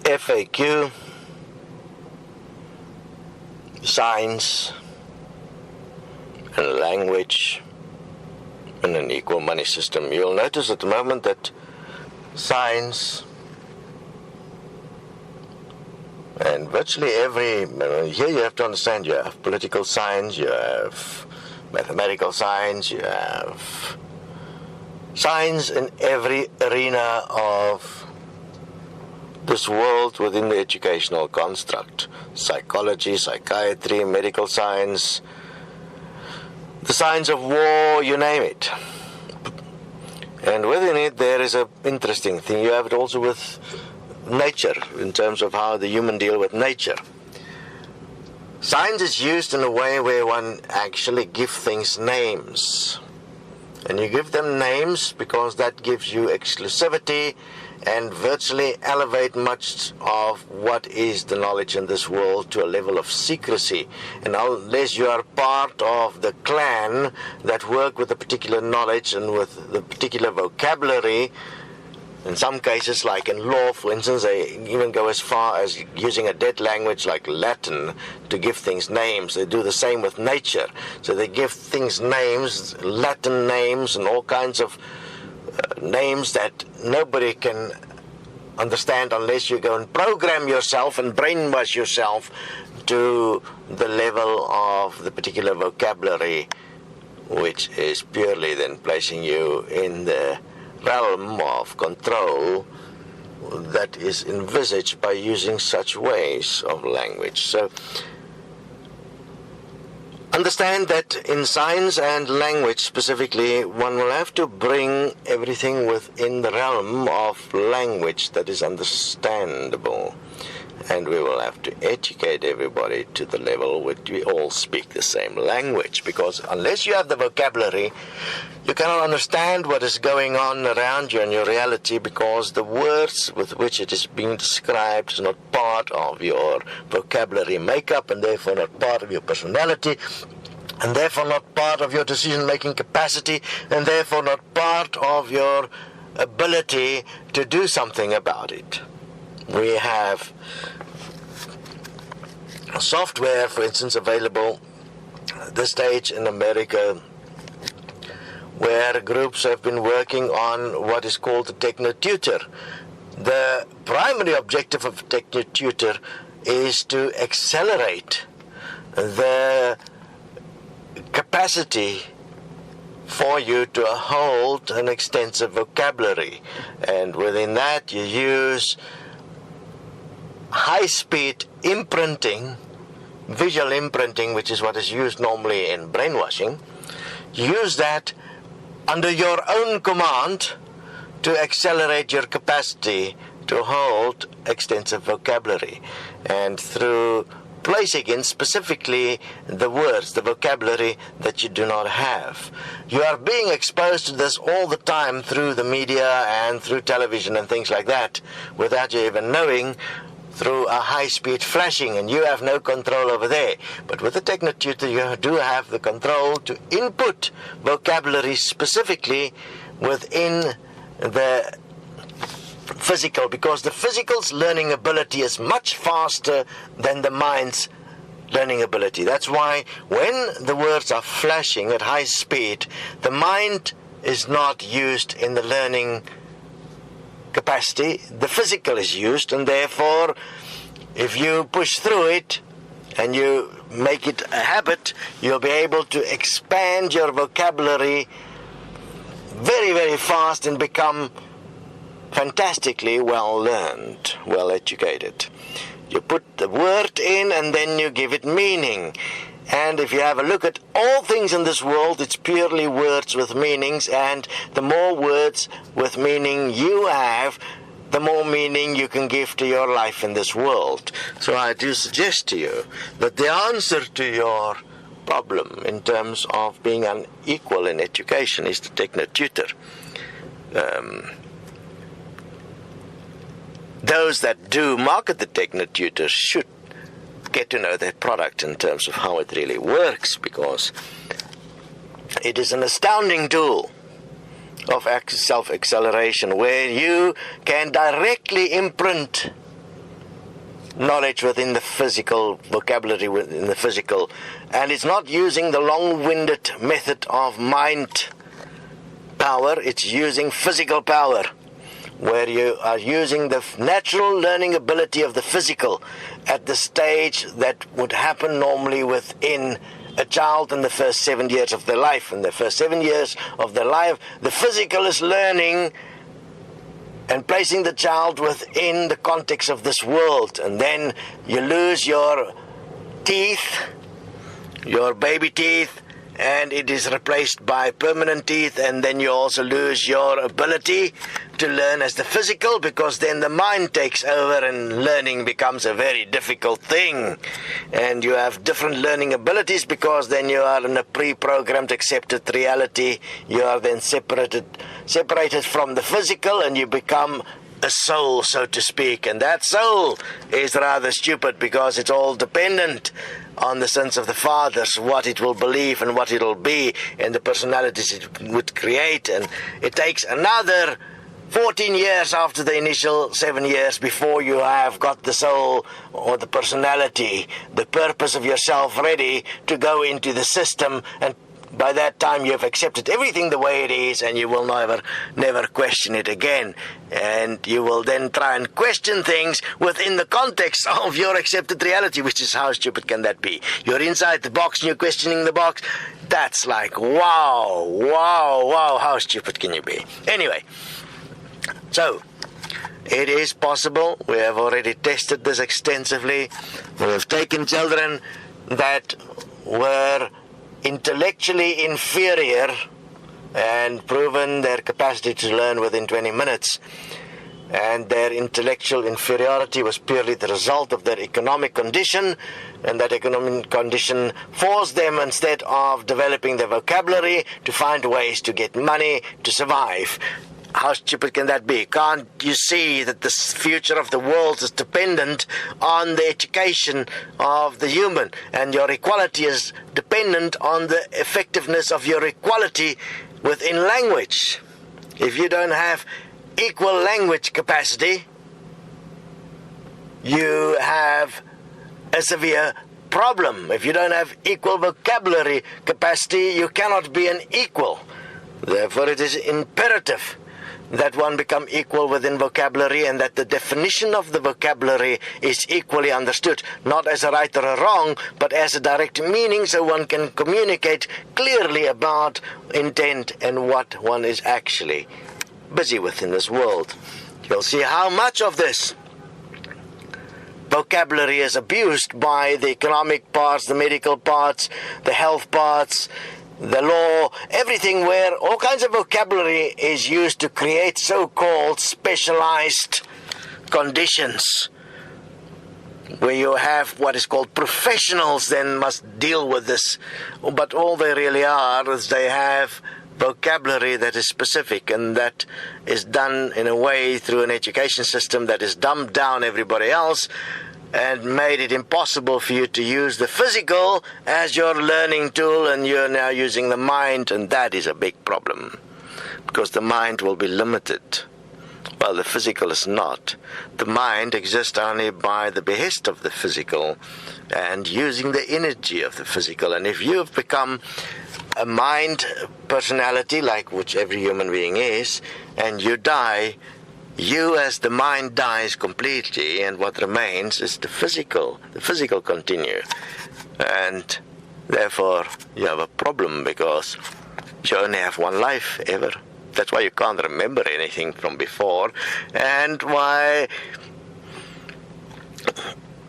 FAQ, science, and language in an equal money system. You'll notice at the moment that science and virtually every, here you have to understand, you have political science, you have mathematical science, you have science in every arena of this world within the educational construct. Psychology, psychiatry, medical science, the science of war, you name it. And within it there is an interesting thing. You have it also with nature, in terms of how the human deal with nature. Science is used in a way where one actually gives things names. And you give them names because that gives you exclusivity and virtually elevate much of what is the knowledge in this world to a level of secrecy. And unless you are part of the clan that work with a particular knowledge and with the particular vocabulary, in some cases, like in law, for instance, they even go as far as using a dead language like Latin to give things names. They do the same with nature. So they give things names, Latin names, and all kinds of names that nobody can understand unless you go and program yourself and brainwash yourself to the level of the particular vocabulary, which is purely then placing you in the realm of control that is envisaged by using such ways of language. So understand that in science and language specifically, one will have to bring everything within the realm of language that is understandable. And we will have to educate everybody to the level where we all speak the same language. Because unless you have the vocabulary, you cannot understand what is going on around you in your reality, because the words with which it is being described is not part of your vocabulary makeup, and therefore not part of your personality, and therefore not part of your decision-making capacity, and therefore not part of your ability to do something about it. We have software, for instance, available at this stage in America, where groups have been working on what is called the TechnoTutor. The primary objective of TechnoTutor is to accelerate the capacity for you to hold an extensive vocabulary, and within that you use high-speed imprinting, visual imprinting, which is what is used normally in brainwashing. Use that under your own command to accelerate your capacity to hold extensive vocabulary, and through placing in specifically the words, the vocabulary that you do not have. You are being exposed to this all the time through the media and through television and things like that, without you even knowing, through a high-speed flashing, and you have no control over there. But with the TechnoTutor, you do have the control to input vocabulary specifically within the physical, because the physical's learning ability is much faster than the mind's learning ability. That's why when the words are flashing at high speed, the mind is not used in the learning capacity, the physical is used, and therefore if you push through it and you make it a habit, you'll be able to expand your vocabulary very, very fast and become fantastically well learned, well educated. You put the word in and then you give it meaning. And if you have a look at all things in this world, it's purely words with meanings, and the more words with meaning you have, the more meaning you can give to your life in this world. So I do suggest to you that the answer to your problem in terms of being unequal in education is the TechnoTutor. Those that do market the TechnoTutor should get to know their product in terms of how it really works, because it is an astounding tool of self-acceleration where you can directly imprint knowledge within the physical, vocabulary within the physical, and it's not using the long-winded method of mind power, it's using physical power, where you are using the natural learning ability of the physical at the stage that would happen normally within a child in the first 7 years of their life. In the first 7 years of their life, the physical is learning and placing the child within the context of this world. And then you lose your teeth, your baby teeth, and it is replaced by permanent teeth, and then you also lose your ability to learn as the physical, because then the mind takes over and learning becomes a very difficult thing, and you have different learning abilities, because then you are in a pre-programmed accepted reality. You are then separated from the physical, and you become a soul, so to speak, and that soul is rather stupid, because it's all dependent on the sons of the fathers, what it will believe and what it will be, and the personalities it would create. And it takes another 14 years after the initial 7 years before you have got the soul or the personality, the purpose of yourself ready to go into the system, and by that time you have accepted everything the way it is, and you will never question it again. And you will then try and question things within the context of your accepted reality, which is, how stupid can that be? You're inside the box and you're questioning the box. That's like, wow, how stupid can you be? Anyway, so it is possible. We have already tested this extensively. We have taken children that were intellectually inferior and proven their capacity to learn within 20 minutes. And their intellectual inferiority was purely the result of their economic condition, and that economic condition forced them, instead of developing their vocabulary, to find ways to get money to survive. How stupid can that be? Can't you see that the future of the world is dependent on the education of the human, and your equality is dependent on the effectiveness of your equality within language? If you don't have equal language capacity, you have a severe problem. If you don't have equal vocabulary capacity, you cannot be an equal. Therefore, it is imperative that one become equal within vocabulary, and that the definition of the vocabulary is equally understood, not as a right or a wrong, but as a direct meaning, so one can communicate clearly about intent and what one is actually busy with in this world. You'll see how much of this vocabulary is abused by the economic parts, the medical parts, the health parts, the law, everything, where all kinds of vocabulary is used to create so-called specialized conditions, where you have what is called professionals then must deal with this. But all they really are is they have vocabulary that is specific, and that is done in a way through an education system that is dumbed down everybody else, and made it impossible for you to use the physical as your learning tool, and you're now using the mind, and that is a big problem, because the mind will be limited, while the physical is not. The mind exists only by the behest of the physical and using the energy of the physical. And if you've become a mind personality, like which every human being is, and you die, you as the mind dies completely, and what remains is the physical. The physical continue, and therefore you have a problem, because you only have one life ever. That's why you can't remember anything from before, and why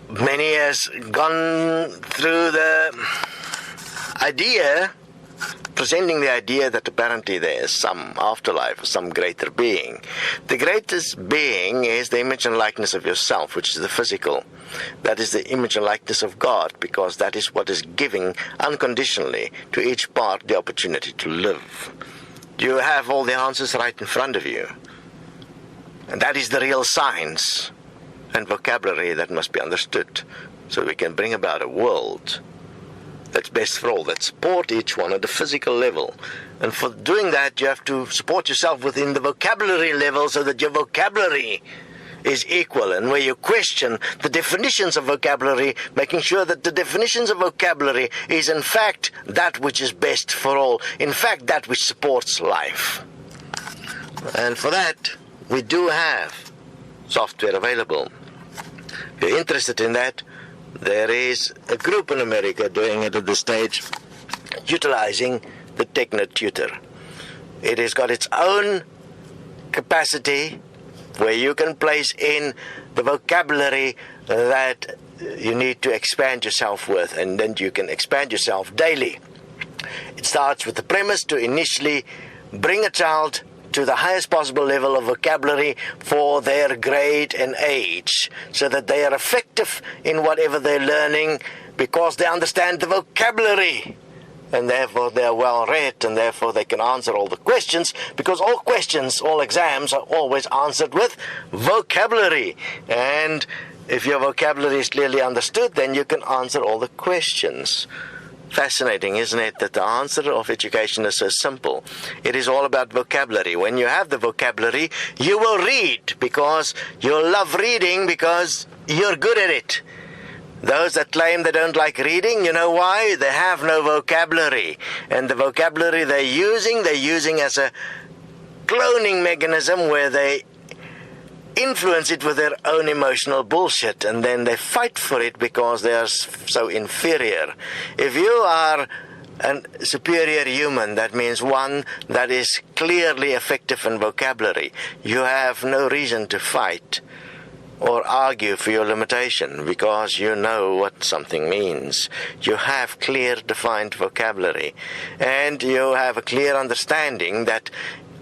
many has gone through the idea, presenting the idea that apparently there is some afterlife, some greater being. The greatest being is the image and likeness of yourself, which is the physical. That is the image and likeness of God, because that is what is giving unconditionally to each part the opportunity to live. You have all the answers right in front of you. And that is the real science and vocabulary that must be understood, so we can bring about a world that's best for all, that support each one at the physical level. And for doing that, you have to support yourself within the vocabulary level, so that your vocabulary is equal, and where you question the definitions of vocabulary, making sure that the definitions of vocabulary is in fact that which is best for all, in fact that which supports life. And for that, we do have software available. If you're interested in that, there is a group in America doing it at this stage, utilizing the TechnoTutor. It has got its own capacity where you can place in the vocabulary that you need to expand yourself with, and then you can expand yourself daily. It starts with the premise to initially bring a child to the highest possible level of vocabulary for their grade and age, so that they are effective in whatever they're learning because they understand the vocabulary. And therefore they are well read, and therefore they can answer all the questions, because all questions, all exams are always answered with vocabulary. And if your vocabulary is clearly understood, then you can answer all the questions. Fascinating, isn't it, that the answer of education is so simple. It is all about vocabulary. When you have the vocabulary, you will read because you'll love reading because you're good at it. Those that claim they don't like reading, you know why? They have no vocabulary. And the vocabulary they're using as a cloning mechanism where they influence it with their own emotional bullshit, and then they fight for it because they are so inferior. If you are a superior human, that means one that is clearly effective in vocabulary, you have no reason to fight or argue for your limitation, because you know what something means. You have clear, defined vocabulary, and you have a clear understanding that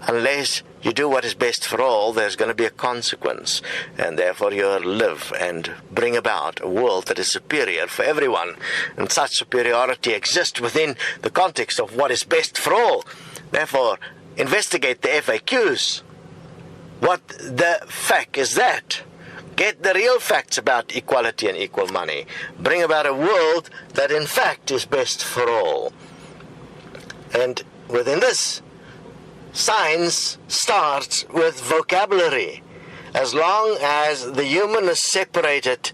unless you do what is best for all, there's going to be a consequence, and therefore you'll live and bring about a world that is superior for everyone. And such superiority exists within the context of what is best for all. Therefore, investigate the FAQs. What the fact is that? Get the real facts about equality and equal money. Bring about a world that in fact is best for all. And within this, science starts with vocabulary. As long as the human is separated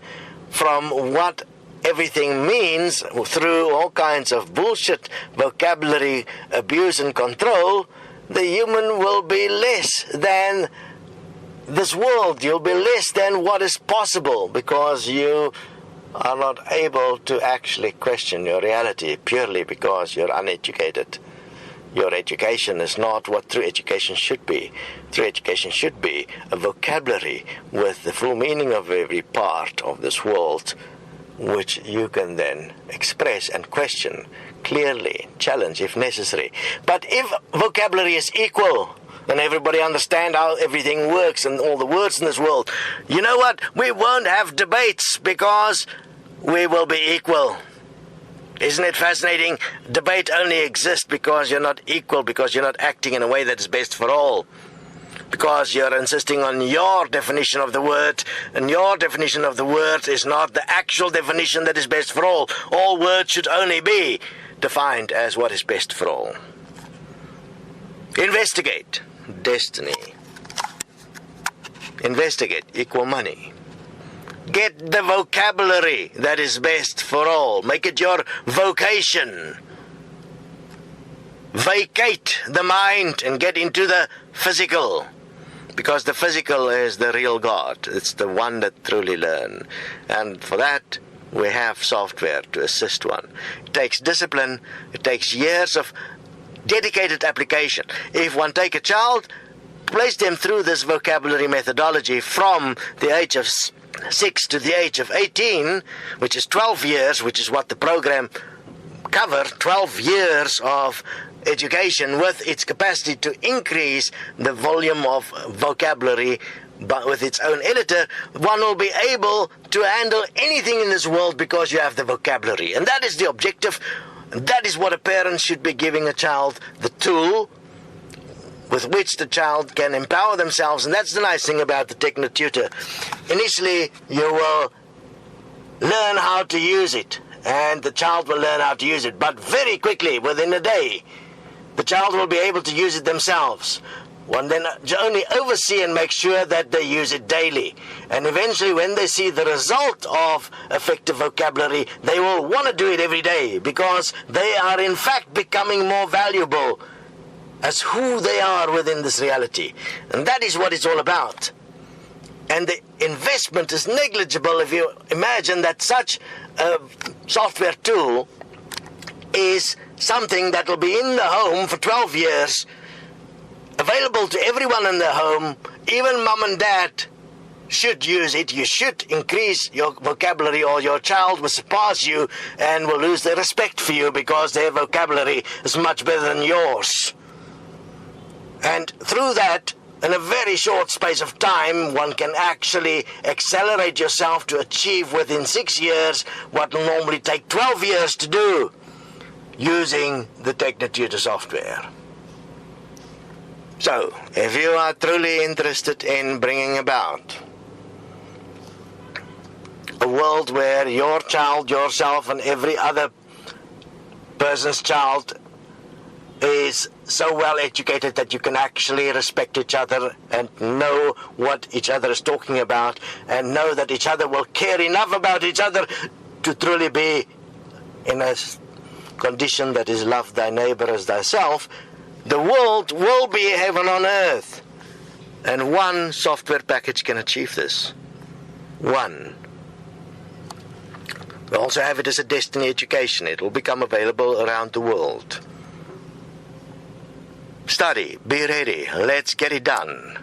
from what everything means through all kinds of bullshit, vocabulary, abuse and control, the human will be less than this world. You'll be less than what is possible, because you are not able to actually question your reality purely because you're uneducated. Your education is not what true education should be. True education should be a vocabulary with the full meaning of every part of this world, which you can then express and question clearly, challenge if necessary. But if vocabulary is equal, and everybody understand how everything works and all the words in this world, you know what? We won't have debates because we will be equal. Isn't it fascinating? Debate only exists because you're not equal, because you're not acting in a way that is best for all. Because you're insisting on your definition of the word, and your definition of the word is not the actual definition that is best for all. All words should only be defined as what is best for all. Investigate destiny. Investigate equal money. Get the vocabulary that is best for all. Make it your vocation. Vacate the mind and get into the physical, because the physical is the real God. It's the one that truly learns. And for that, we have software to assist one. It takes discipline. It takes years of dedicated application. If one take a child, place them through this vocabulary methodology from the age of 6 to the age of 18, which is 12 years, which is what the program covered, 12 years of education with its capacity to increase the volume of vocabulary, but with its own editor, one will be able to handle anything in this world because you have the vocabulary. And that is the objective. That is what a parent should be giving a child, the tool with which the child can empower themselves. And that's the nice thing about the TechnoTutor. Initially, you will learn how to use it, and the child will learn how to use it. But very quickly, within a day, the child will be able to use it themselves. One then only oversee and make sure that they use it daily. And eventually when they see the result of effective vocabulary, they will want to do it every day, because they are in fact becoming more valuable as who they are within this reality. And that is what it's all about. And the investment is negligible if you imagine that such a software tool is something that will be in the home for 12 years, available to everyone in the home. Even mom and dad should use it. You should increase your vocabulary, or your child will surpass you and will lose their respect for you, because their vocabulary is much better than yours. And through that, in a very short space of time, one can actually accelerate yourself to achieve within 6 years what will normally take 12 years to do, using the TechnoTutor software. So, if you are truly interested in bringing about a world where your child, yourself, and every other person's child is so well educated that you can actually respect each other and know what each other is talking about, and know that each other will care enough about each other to truly be in a condition that is love thy neighbor as thyself, the world will be heaven on earth. And one software package can achieve this. One. We also have it as a Destiny Education. It will become available around the world. Study, be ready, let's get it done.